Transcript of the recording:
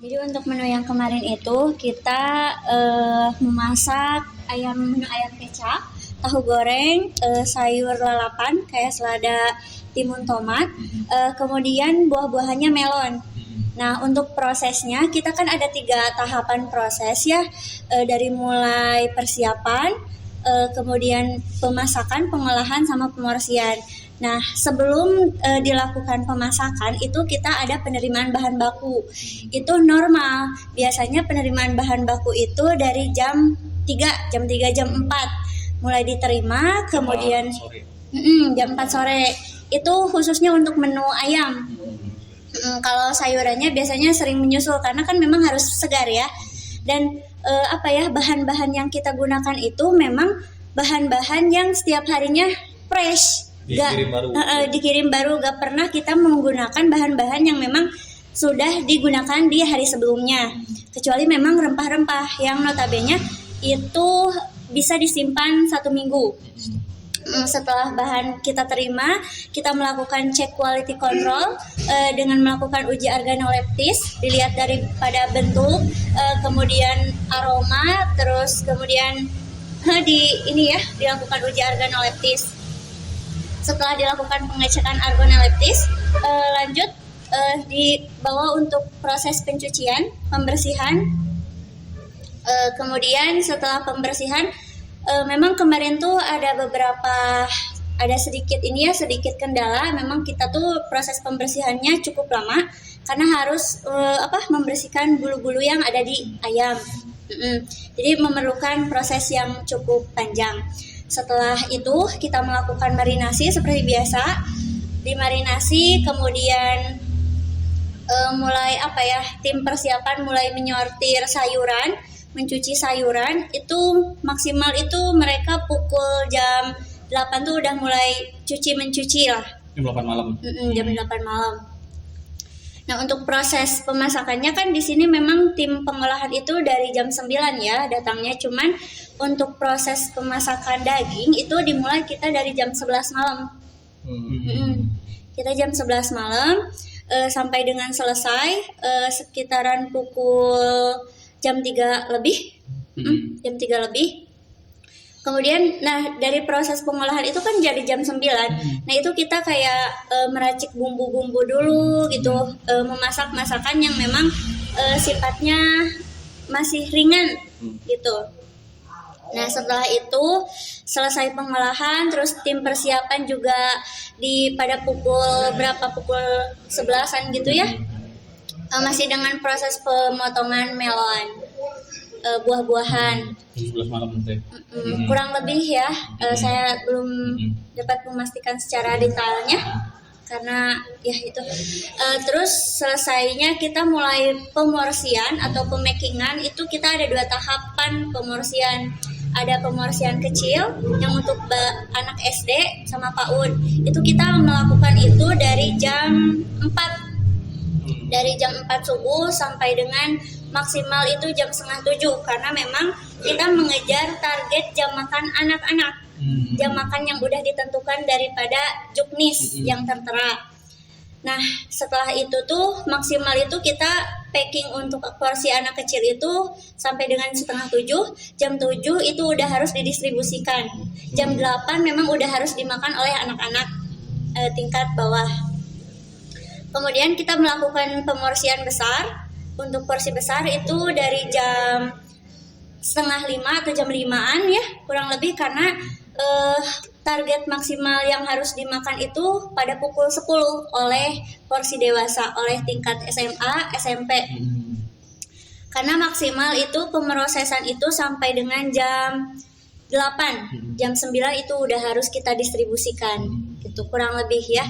Jadi untuk menu yang kemarin itu kita memasak menu ayam kecap, tahu goreng, sayur lalapan kayak selada, timun tomat, kemudian buah-buahannya melon. Nah untuk prosesnya kita kan ada 3 tahapan proses ya, dari mulai persiapan, kemudian pemasakan, pengolahan, sama pemorsian. Nah, sebelum dilakukan pemasakan itu kita ada penerimaan bahan baku. Itu normal. Biasanya penerimaan bahan baku itu dari jam 3, jam 4 mulai diterima, kemudian jam 4 sore. Itu khususnya untuk menu ayam. Kalau sayurannya biasanya sering menyusul karena kan memang harus segar ya. Dan bahan-bahan yang kita gunakan itu memang bahan-bahan yang setiap harinya fresh. Dikirim baru, gak pernah kita menggunakan bahan-bahan yang memang sudah digunakan di hari sebelumnya, kecuali memang rempah-rempah yang notabene itu bisa disimpan 1 minggu. Setelah bahan kita terima, kita melakukan cek quality control dengan melakukan uji organoleptis, dilihat daripada bentuk, kemudian aroma, terus kemudian dilakukan uji organoleptis. Setelah dilakukan pengecekan organoleptis, lanjut dibawa untuk proses pencucian, pembersihan. Kemudian setelah pembersihan, memang kemarin tuh ada sedikit kendala. Memang kita tuh proses pembersihannya cukup lama karena harus membersihkan bulu-bulu yang ada di ayam. Jadi memerlukan proses yang cukup panjang. Setelah itu kita melakukan marinasi seperti biasa. Dimarinasi, kemudian tim persiapan mulai menyortir sayuran, mencuci sayuran. Itu maksimal itu mereka pukul jam 8 tuh udah mulai mencuci lah. Jam 8 malam. Jam 8 malam. Nah, untuk proses pemasakannya kan di sini memang tim pengolahan itu dari jam 9 ya datangnya, cuman untuk proses pemasakan daging itu dimulai kita dari jam 11 malam. Kita jam 11 malam sampai dengan selesai sekitaran pukul jam 3 lebih. Jam 3 lebih. Kemudian, dari proses pengolahan itu kan jadi jam 9. Nah, itu kita kayak meracik bumbu-bumbu dulu gitu, memasak masakan yang memang sifatnya masih ringan gitu. Nah, setelah itu selesai pengolahan, terus tim persiapan juga pada pukul 11-an gitu ya. Masih dengan proses pemotongan melon, buah-buahan. 11 malam nanti. Kurang lebih ya, saya belum dapat memastikan secara detailnya karena ya itu. Terus selesainya kita mulai pemorsian atau pemakingan. Itu kita ada 2 tahapan pemorsian. Ada pemorsian kecil yang untuk anak SD sama PAUD. Itu kita melakukan itu dari jam 4. Dari jam 4 subuh sampai dengan maksimal itu jam 6:30, karena memang kita mengejar target jam makan anak-anak. Jam makan yang udah ditentukan daripada juknis yang tertera. Nah, setelah itu tuh maksimal itu kita packing untuk porsi anak kecil itu sampai dengan 6:30. Jam 7 itu udah harus didistribusikan. Jam 8 memang udah harus dimakan oleh anak-anak tingkat bawah. Kemudian kita melakukan pemorsian besar. Untuk porsi besar itu dari jam 4:30 atau jam 5-an ya, kurang lebih, karena target maksimal yang harus dimakan itu pada pukul 10 oleh porsi dewasa, oleh tingkat SMA, SMP. Karena maksimal itu pemrosesan itu sampai dengan jam 8. Jam 9 itu udah harus kita distribusikan. Gitu, kurang lebih ya.